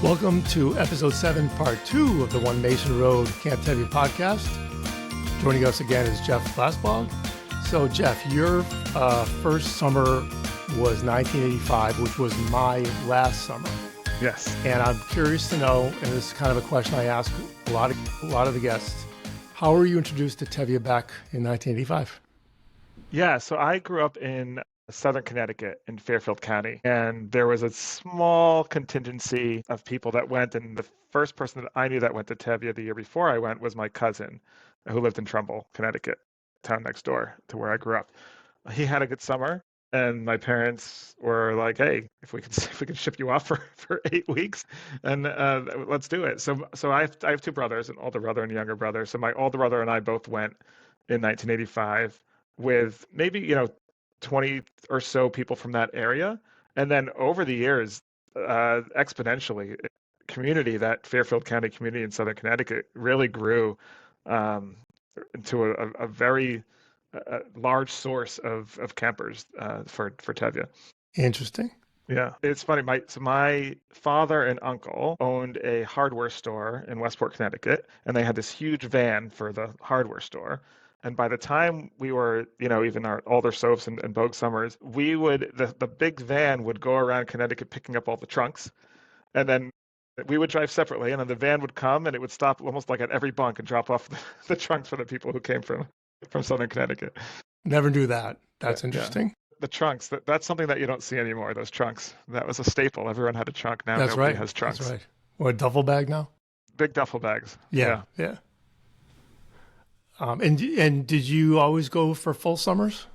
Welcome to episode 7, part 2 of the One Mason Road Camp Tevya podcast. Joining us again is Jeff Blasbalg. So Jeff, your first summer was 1985, which was my last summer. Yes. And I'm curious to know, and this is kind of a question I ask a lot of the guests, how were you introduced to Tevya back in 1985? Yeah, so I grew up in Southern Connecticut in Fairfield County, and there was a small contingency of people that went, and the first person that I knew that went to Tevya the year before I went was my cousin, who lived in Trumbull, Connecticut, town next door to where I grew up. He had a good summer, and my parents were like, "Hey, if we can ship you off for 8 weeks, and let's do it." So I have two brothers, an older brother and a younger brother. So my older brother and I both went in 1985 with maybe 20 or so people from that area. And then over the years, exponentially, that Fairfield County community in Southern Connecticut really grew into a very large source of campers for Tevya. Interesting. Yeah, it's funny. My father and uncle owned a hardware store in Westport, Connecticut, and they had this huge van for the hardware store. And by the time we were, even our older soaps and Vogue summers, the big van would go around Connecticut picking up all the trunks, and then we would drive separately, and then the van would come and it would stop almost like at every bunk and drop off the trunks for the people who came from Southern Connecticut. Never knew that. That's interesting. Yeah. The trunks, that's something that you don't see anymore, those trunks. That was a staple. Everyone had a trunk. Now nobody has trunks. That's right. Or a duffel bag now? Big duffel bags. Yeah. And did you always go for full summers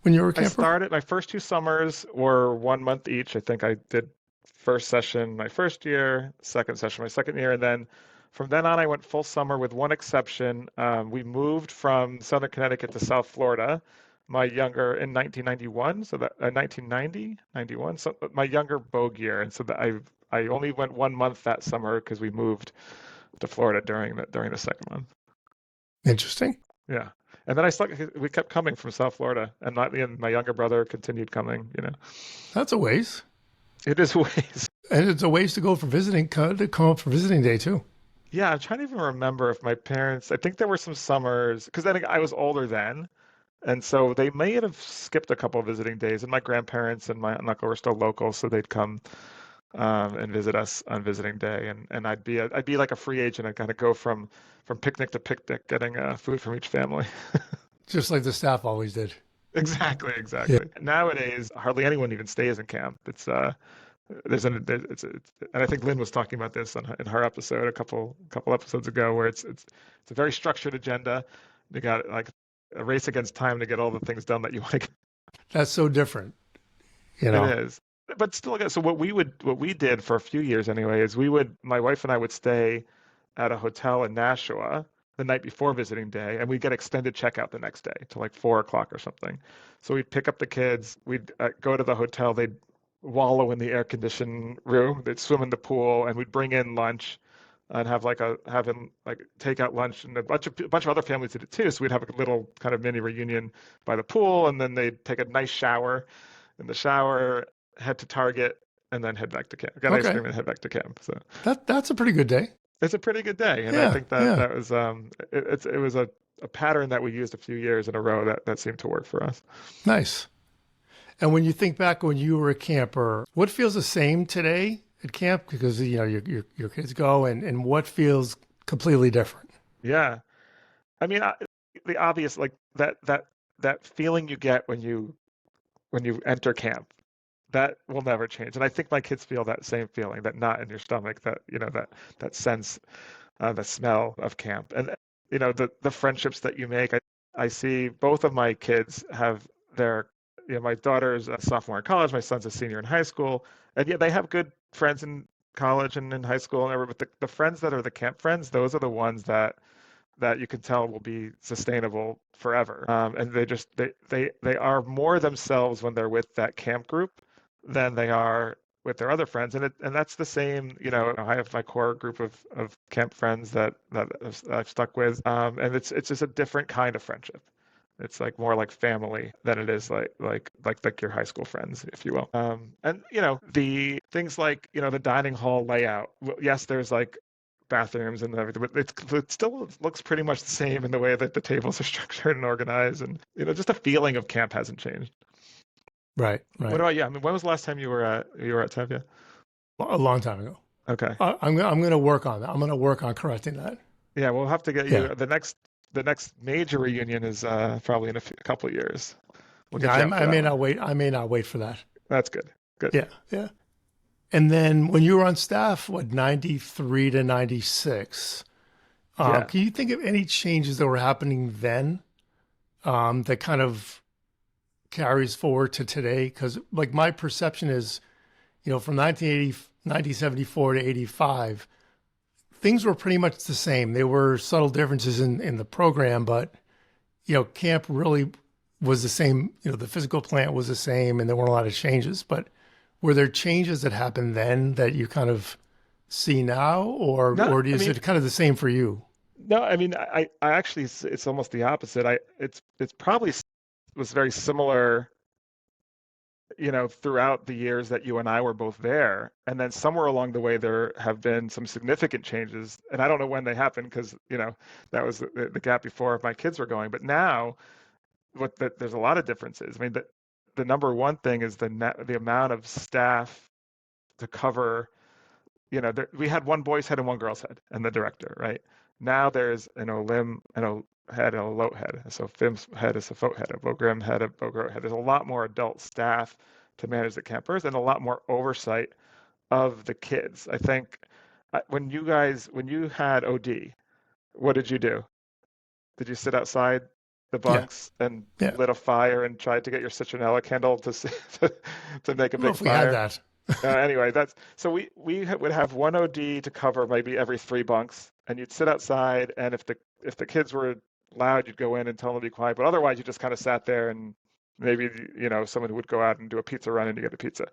when you were a camper? I started, my first 2 summers were 1 month each. I think I did first session my first year, second session my second year, and then from then on I went full summer with one exception. We moved from Southern Connecticut to South Florida. My younger in 1991, so that 1990, 91, so my younger Vogue year, and so that I only went 1 month that summer because we moved to Florida during the second month. Interesting. Yeah, and then we kept coming from South Florida, and my younger brother continued coming. That's a ways. It is a ways, and it's a ways to go for visiting. To come up for visiting day too. Yeah, I'm trying to even remember if my parents. I think there were some summers because I think I was older then. And so they may have skipped a couple of visiting days, and my grandparents and my uncle were still local, so they'd come and visit us on visiting day, and I'd be like a free agent. I'd kind of go from picnic to picnic, getting food from each family. Just like the staff always did. Exactly. Yeah. Nowadays, hardly anyone even stays in camp. It's and I think Lynn was talking about this in her episode a couple episodes ago, where it's a very structured agenda. You got like a race against time to get all the things done that you want to get. That's so different. It is. But still, so what we did for a few years anyway, is my wife and I would stay at a hotel in Nashua the night before visiting day, and we'd get extended checkout the next day to like 4:00 or something. So we'd pick up the kids, we'd go to the hotel, they'd wallow in the air conditioned room, they'd swim in the pool, and we'd bring in lunch and have takeout lunch, and a bunch of other families did it too. So we'd have a little kind of mini reunion by the pool, and then they'd take a nice shower. In the shower, head to Target, and then head back to camp. Get ice cream and head back to camp. So that's a pretty good day. It's a pretty good day, and I think that was it was a pattern that we used a few years in a row that seemed to work for us. Nice. And when you think back when you were a camper, what feels the same today at camp? Because your kids go, and what feels completely different? Yeah, I mean the obvious, like that feeling you get when you enter camp, that will never change. And I think my kids feel that same feeling, that knot in your stomach, that that sense, the smell of camp, and the friendships that you make. I see both of my kids have my daughter's a sophomore in college, my son's a senior in high school, and they have good friends in college and in high school and everything. But the friends that are the camp friends, those are the ones that you can tell will be sustainable forever. And they are more themselves when they're with that camp group than they are with their other friends. And that's the same, I have my core group of camp friends that I've stuck with. And it's just a different kind of friendship. It's like more like family than it is like your high school friends, if you will. And the things like the dining hall layout. Yes, there's like bathrooms and everything, but it still looks pretty much the same in the way that the tables are structured and organized, and just the feeling of camp hasn't changed. Right. What about you? I mean, when was the last time you were at Tevya? A long time ago. Okay. I'm going to work on that. I'm going to work on correcting that. Yeah, we'll have to get Yeah. you the next major reunion is probably in a couple of years. We'll Yeah, get you I may not wait. I may not wait for that. That's good. Good. Yeah, yeah. And then when you were on staff, 93 to 96, Yeah. can you think of any changes that were happening then that kind of carries forward to today? Because like my perception is, from 1974 to 85, things were pretty much the same. There were subtle differences in the program, but, camp really was the same. The physical plant was the same and there weren't a lot of changes. But were there changes that happened then that you kind of see now, or is it kind of the same for you? No, I mean, I actually, it's almost the opposite. It's probably was very similar, throughout the years that you and I were both there. And then somewhere along the way, there have been some significant changes. And I don't know when they happened because, that was the gap before my kids were going. But now, there's a lot of differences. I mean, the number one thing is the amount of staff to cover. We had one boy's head and one girl's head, and the director, right? Now there's an alum and a head and a lot head. So FIM's head is a FOT head, a Vogrim head, a Vogro head. There's a lot more adult staff to manage the campers and a lot more oversight of the kids. I think when you had OD, what did you do? Did you sit outside the bunks and lit a fire and tried to get your citronella candle to make a big If we fire? had that. Anyway, so we would have one OD to cover maybe every 3 bunks, and you'd sit outside, and if the kids were loud, you'd go in and tell them to be quiet, but otherwise you just kind of sat there, and maybe someone would go out and do a pizza run and you get a pizza.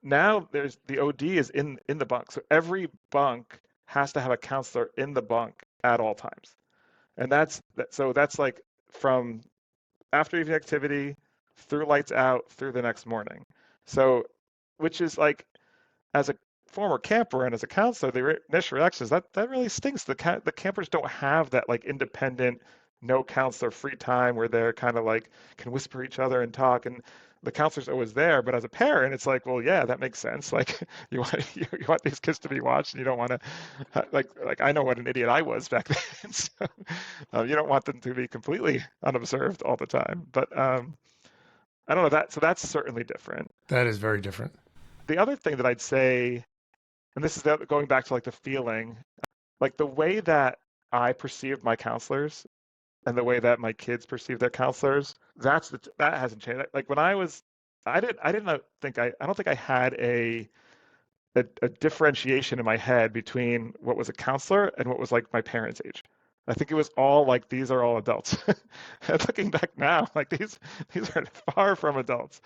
Now there's the OD is in the bunk, so every bunk has to have a counselor in the bunk at all times, and that's like from after evening activity through lights out through the next morning. So, which is like, as a former camper and as a counselor, the initial reaction is that really stinks. The campers don't have that like independent, no counselor free time where they're kind of like can whisper each other and talk, and the counselor's always there. But as a parent, it's like, well, yeah, that makes sense. Like you want these kids to be watched, and you don't want to like I know what an idiot I was back then. So you don't want them to be completely unobserved all the time. But I don't know that. So that's certainly different. That is very different. The other thing that I'd say, and this is going back to like the feeling, like the way that I perceived my counselors and the way that my kids perceive their counselors, that hasn't changed. Like when I don't think I had a differentiation in my head between what was a counselor and what was like my parents' age. I think it was all like, these are all adults. And looking back now, like these are far from adults.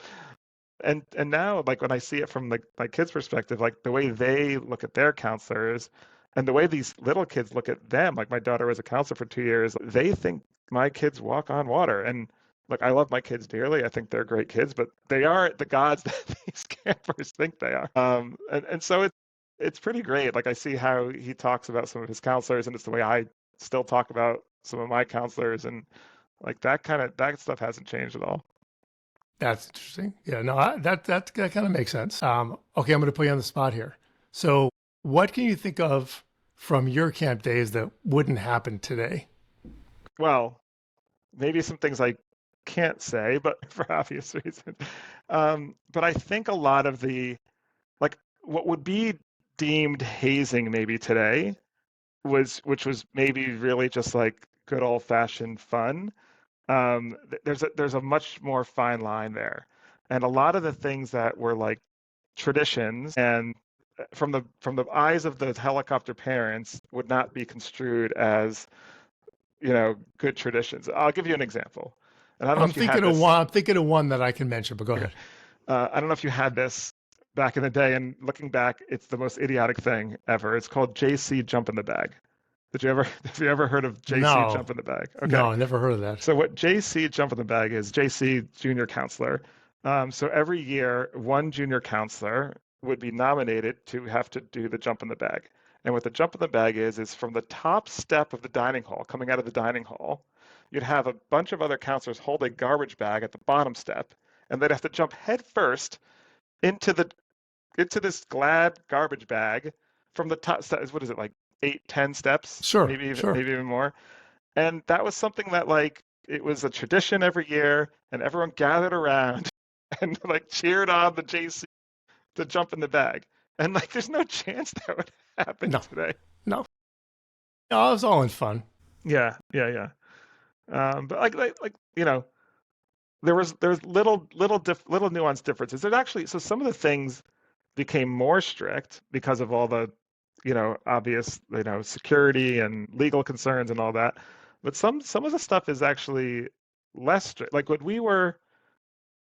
And now, like when I see it from my kids' perspective, like the way they look at their counselors and the way these little kids look at them, like my daughter was a counselor for 2 years, they think my kids walk on water. And look, I love my kids dearly. I think they're great kids, but they aren't the gods that these campers think they are. And so it's pretty great. Like I see how he talks about some of his counselors, and it's the way I still talk about some of my counselors, and like that stuff hasn't changed at all. That's interesting. Yeah, no, that kind of makes sense. Okay, I'm going to put you on the spot here. So what can you think of from your camp days that wouldn't happen today? Well, maybe some things I can't say, but for obvious reasons. But I think a lot of like what would be deemed hazing maybe today which was maybe really just like good old fashioned fun. There's a much more fine line there, and a lot of the things that were like traditions and from the eyes of the helicopter parents would not be construed as good traditions. I'll give you an example. And I don't know if you had this. I'm thinking of one that I can mention, but go ahead. I don't know if you had this back in the day, and looking back, it's the most idiotic thing ever. It's called JC Jump in the Bag. Have you ever heard of JC No, jump in the bag? Okay. no, I never heard of that. So what JC jump in the bag is JC junior counselor. So every year, one junior counselor would be nominated to have to do the jump in the bag. And what the jump in the bag is from the top step of the dining hall, coming out of the dining hall, you'd have a bunch of other counselors hold a garbage bag at the bottom step, and they'd have to jump head first into this glad garbage bag from the top steps. What is it, like 8, 10 steps, Sure, sure. maybe even more? And that was something that like it was a tradition every year, and everyone gathered around and like cheered on the JC to jump in the bag. And like there's no chance that would happen No, today. no, no, it was all in fun. Yeah, yeah, yeah. But like there's little nuanced differences. There's actually so some of the things became more strict because of all the obvious security and legal concerns and all that. But some of the stuff is actually less strict. Like when we were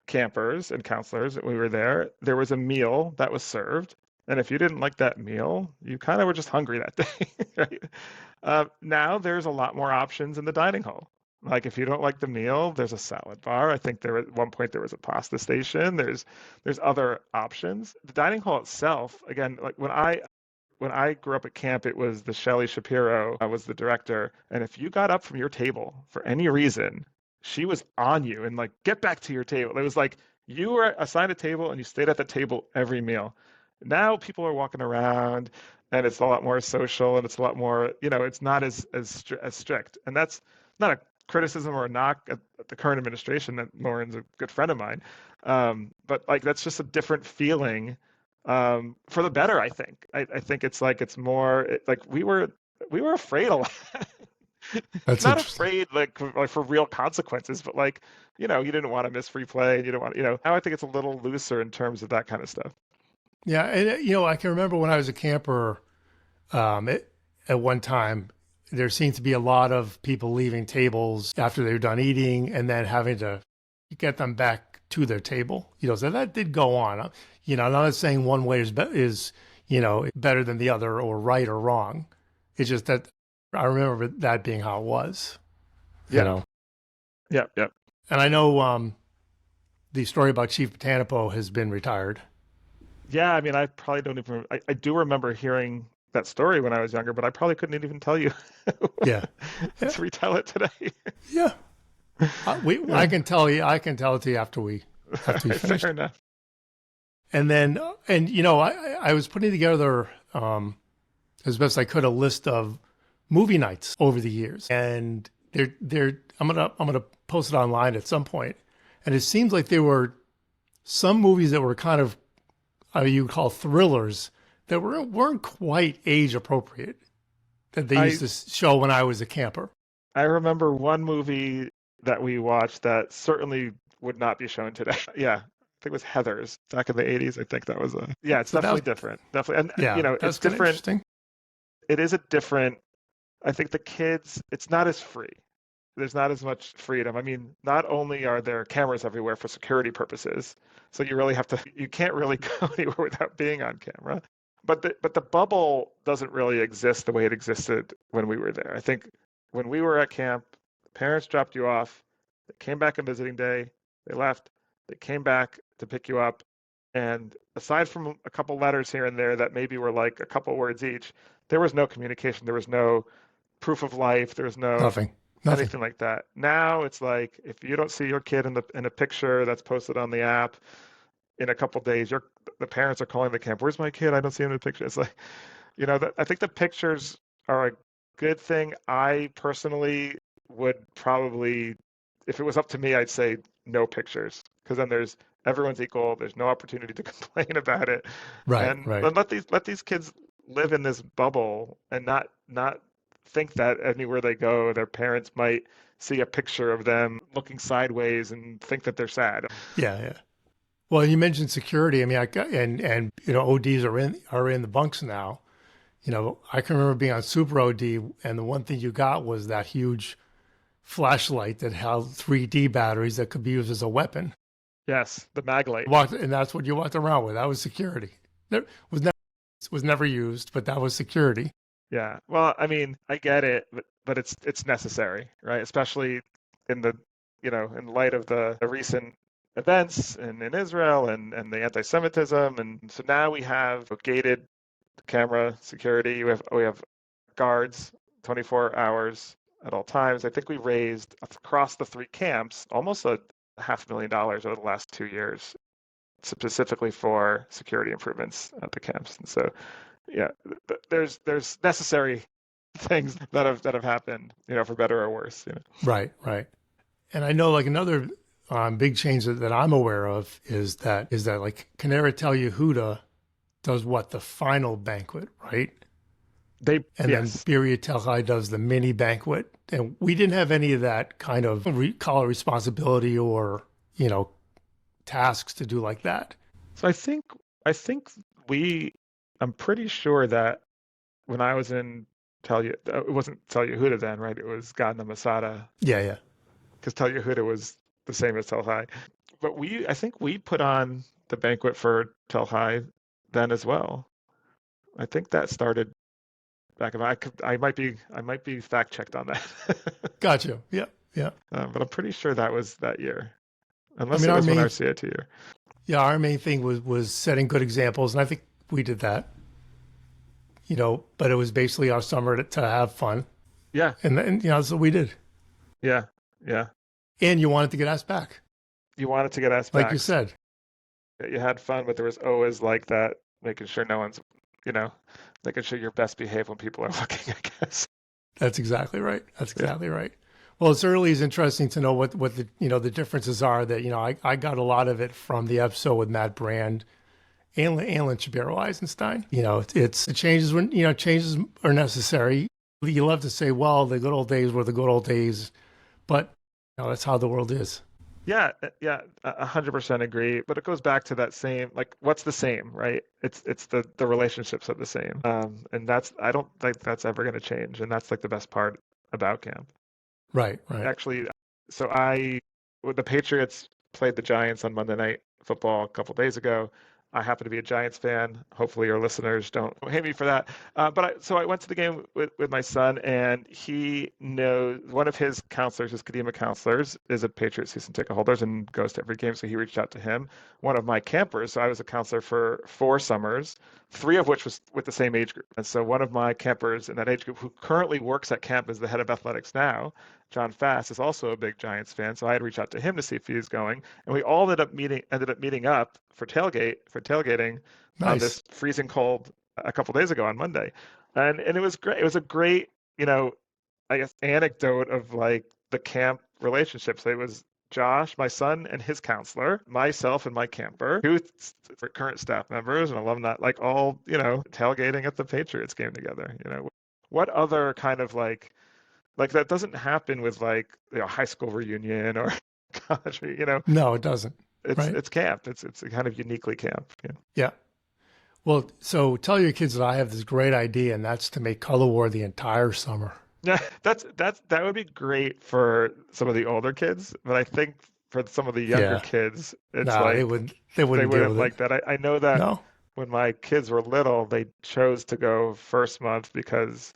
campers and counselors, we were there was a meal that was served, and if you didn't like that meal, you kind of were just hungry that day, right? Now there's a lot more options in the dining hall. Like if you don't like the meal, there's a salad bar. I think there at one point there was a pasta station. There's other options. The dining hall itself, again, like when I grew up at camp, it was the Shelley Shapiro was the director, and if you got up from your table for any reason, she was on you and like get back to your table. It was like you were assigned a table and you stayed at the table every meal. Now people are walking around and it's a lot more social and it's a lot more, it's not as strict. And that's not a criticism or a knock at the current administration. That Lauren's a good friend of mine. But like that's just a different feeling for the better, I think. I think it's like it's more like we were afraid a lot. That's Not interesting. afraid like for real consequences, but like, you didn't want to miss free play and you don't want, now I think it's a little looser in terms of that kind of stuff. Yeah, and I can remember when I was a camper, at one time, there seemed to be a lot of people leaving tables after they were done eating and then having to get them back to their table. So that did go on. I'm not saying one way is better than the other or right or wrong. It's just that I remember that being how it was. You Yeah, know, yeah, yeah. and I know the story about Chief Botanipo has been retired. Yeah, I mean, I probably don't even, I do remember hearing that story when I was younger, but I probably couldn't even tell you. Yeah, yeah, Let's retell it today. yeah. Yeah. I can tell you. I can tell it to you after we finish. Fair enough. And then, I was putting together as best I could a list of movie nights over the years, and I'm gonna post it online at some point. And it seems like there were some movies that were kind of you would call thrillers that weren't quite age appropriate that they used to show when I was a camper. I remember one movie that we watched that certainly would not be shown today. Yeah, I think it was Heathers back in the 80s. I think that was yeah, it's So definitely different. Definitely. And, yeah, it's that's kind of different. interesting. It is a different, I think the kids, it's not as free. There's not as much freedom. I mean, not only are there cameras everywhere for security purposes, so you can't really go anywhere without being on camera. But the bubble doesn't really exist the way it existed when we were there. I think when we were at camp, parents dropped you off, they came back on visiting day, they left, they came back to pick you up, and aside from a couple letters here and there that maybe were like a couple words each, there was no communication, there was no proof of life, there was no Nothing. anything like that. Now it's like if you don't see your kid in a picture that's posted on the app in a couple days, the parents are calling the camp. Where's my kid? I don't see him in the picture. It's like, I think the pictures are a good thing. I personally would probably, if it was up to me, I'd say no pictures because then everyone's equal. There's no opportunity to complain about it, Right, and right. let these kids live in this bubble and not think that anywhere they go, their parents might see a picture of them looking sideways and think that they're sad. Yeah, yeah. Well, you mentioned security. I mean, ODs are in the bunks now. I can remember being on Super OD, and the one thing you got was that huge flashlight that held 3D batteries that could be used as a weapon. Yes, the mag light. And that's what you walked around with. That was security. It was never used, but that was security. Yeah. Well, I mean, I get it, but it's necessary, right? Especially in the, in light of the recent events in Israel and the anti-Semitism. And so now we have gated camera security. We have guards 24 hours at all times. I think we raised across the three camps almost a $500,000 over the last 2 years, specifically for security improvements at the camps. And so, yeah, there's necessary things that have happened, for better or worse. Right, right. And I know like another big change that I'm aware of is that like Canera Tel Yehuda does what, the final banquet, right? And then Yes. Birya Tel Chai does the mini banquet, and we didn't have any of that kind of call it responsibility or tasks to do like that. So I think I'm pretty sure that when I was in it wasn't Tel Yehuda then, right? It was Gadna Masada, Yeah, yeah. because Tel Yehuda was the same as Tel Hai. But I think we put on the banquet for Tel Hai then as well. I think that started back in, I might be fact checked on that. Gotcha. Yeah, yeah. But I'm pretty sure that was that year, I unless mean, it was when our CIT year. our main thing was setting good examples, and I think we did that. But it was basically our summer to have fun, Yeah, and then that's what we did. yeah, yeah. And you wanted to get asked back, You wanted to get asked like back. you said. You had fun, but there was always like that, making sure no one's, you know, making sure you're best behaved when people are looking, I guess. That's exactly right. That's Yeah. exactly right. Well, it's certainly is interesting to know what the the differences are. That I got a lot of it from the episode with Matt Brand and Lynn Shapiro Eisenstein. It's the changes when changes are necessary. You love to say, well, the good old days were the good old days, but that's how the world is. Yeah, 100% agree. But it goes back to that same, like, what's the same, right? It's the relationships are the same, and I don't think that's ever going to change, and that's like the best part about camp. Right, right. Actually, so the Patriots played the Giants on Monday Night Football a couple days ago. I happen to be a Giants fan. Hopefully, your listeners don't hate me for that. So I went to the game with my son, and he knows one of his counselors, his Kadima counselors, is a Patriots season ticket holder and goes to every game. So he reached out to him. One of my campers, so I was a counselor for 4 summers, 3 of which was with the same age group. And so one of my campers in that age group, who currently works at camp as the head of athletics now, John Fass, is also a big Giants fan. So I had reached out to him to see if he was going, and we all ended up meeting up for tailgating on Nice. this freezing cold a couple days ago on Monday, and it was great. It was a great, I guess, anecdote of like the camp relationships. It was Josh, my son, and his counselor, myself and my camper, 2 current staff members and alumni, like all, tailgating at the Patriots game together. What other kind of like that doesn't happen with like high school reunion or college, No, it doesn't. Right. it's camp. It's kind of uniquely camp. Yeah. Yeah. Well, so tell your kids that I have this great idea, and that's to make color war the entire summer. Yeah, that would be great for some of the older kids, but I think for some of the younger Yeah. kids, it's No, like they wouldn't they deal wouldn't with like it. that. I know that No. when my kids were little, they chose to go first month because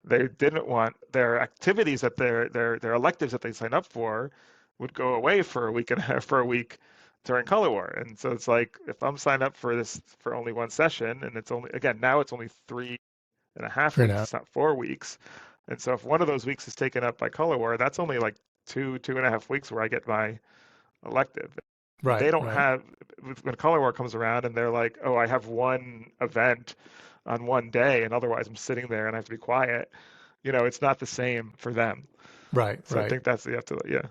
they didn't want their activities that their electives that they sign up for would go away for a week and a half, for a week during color war. And so it's like, if I'm signed up for this for only one session, and it's only, again, now it's only 3.5 Fair weeks, enough. it's not 4 weeks. And so if one of those weeks is taken up by color war, that's only like 2.5 weeks where I get my elective. They Right, don't right. have, when color war comes around and they're like, oh, I have one event on one day, and otherwise I'm sitting there and I have to be quiet. It's not the same for them. Right, So I right. think you have to, yeah.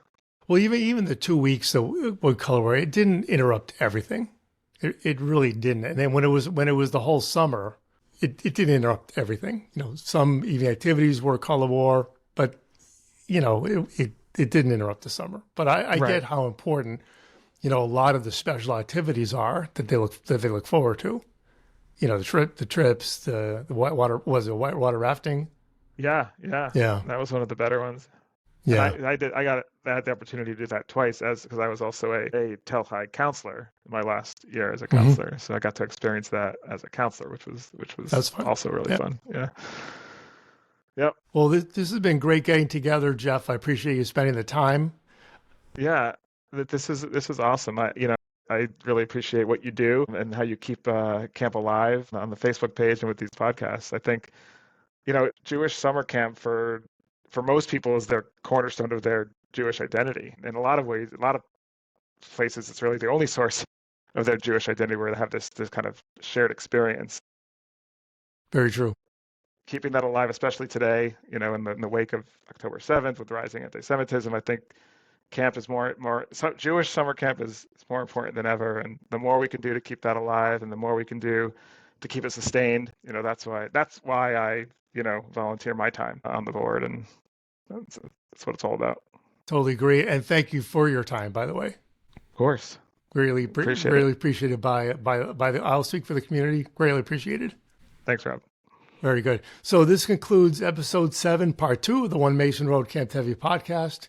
Well, even the 2 weeks that with color war, it didn't interrupt everything. It really didn't. And then when it was the whole summer, it didn't interrupt everything. Some evening activities were color war, but it didn't interrupt the summer. But I Right. get how important a lot of the special activities are that they look forward to. The trips, the whitewater, was it whitewater rafting? Yeah, yeah. Yeah, That was one of the better ones. And yeah. I had the opportunity to do that twice, because I was also a Tel Hai counselor in my last year as a Hmm. counselor. So I got to experience that as a counselor, which was That's fun. also really Yeah. fun. Yeah. Yep. Well, this has been great getting together, Jeff. I appreciate you spending the time. Yeah, this is awesome. I really appreciate what you do and how you keep camp alive on the Facebook page and with these podcasts. I think, Jewish summer camp for most people is their cornerstone of their Jewish identity. In a lot of ways, a lot of places, it's really the only source of their Jewish identity where they have this kind of shared experience. Very true. Keeping that alive, especially today, in the wake of October 7th with rising anti-Semitism, I think camp is Jewish summer camp is more important than ever. And the more we can do to keep that alive and the more we can do to keep it sustained, that's why I, volunteer my time on the board. And that's what it's all about. Totally agree. And thank you for your time, by the way. Of course. Really appreciated by I'll speak for the community. Greatly appreciated. Thanks, Rob. Very good. So this concludes episode 7, part 2 of the One Mason Road Camp Tevya podcast.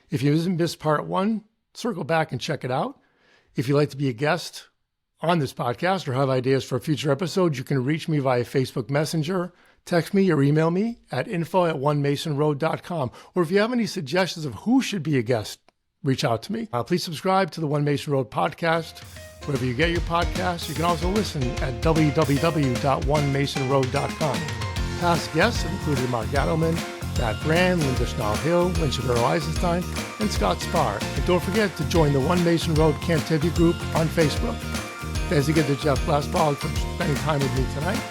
If you missed part 1, circle back and check it out. If you'd like to be a guest on this podcast or have ideas for future episodes, you can reach me via Facebook Messenger, text me or email me at info@onemasonroad.com. Or if you have any suggestions of who should be a guest, reach out to me. Please subscribe to the One Mason Road podcast. Wherever you get your podcasts, you can also listen at www.onemasonroad.com. Past guests have included Mark Adelman, Matt Brand, Linda Schnall-Hill, Winchester Eisenstein, and Scott Spar. And don't forget to join the One Mason Road Camp Tevya group on Facebook. Thanks again to Jeff Blasbalg for spending time with me tonight.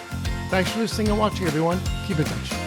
Thanks for listening and watching, everyone. Keep in touch.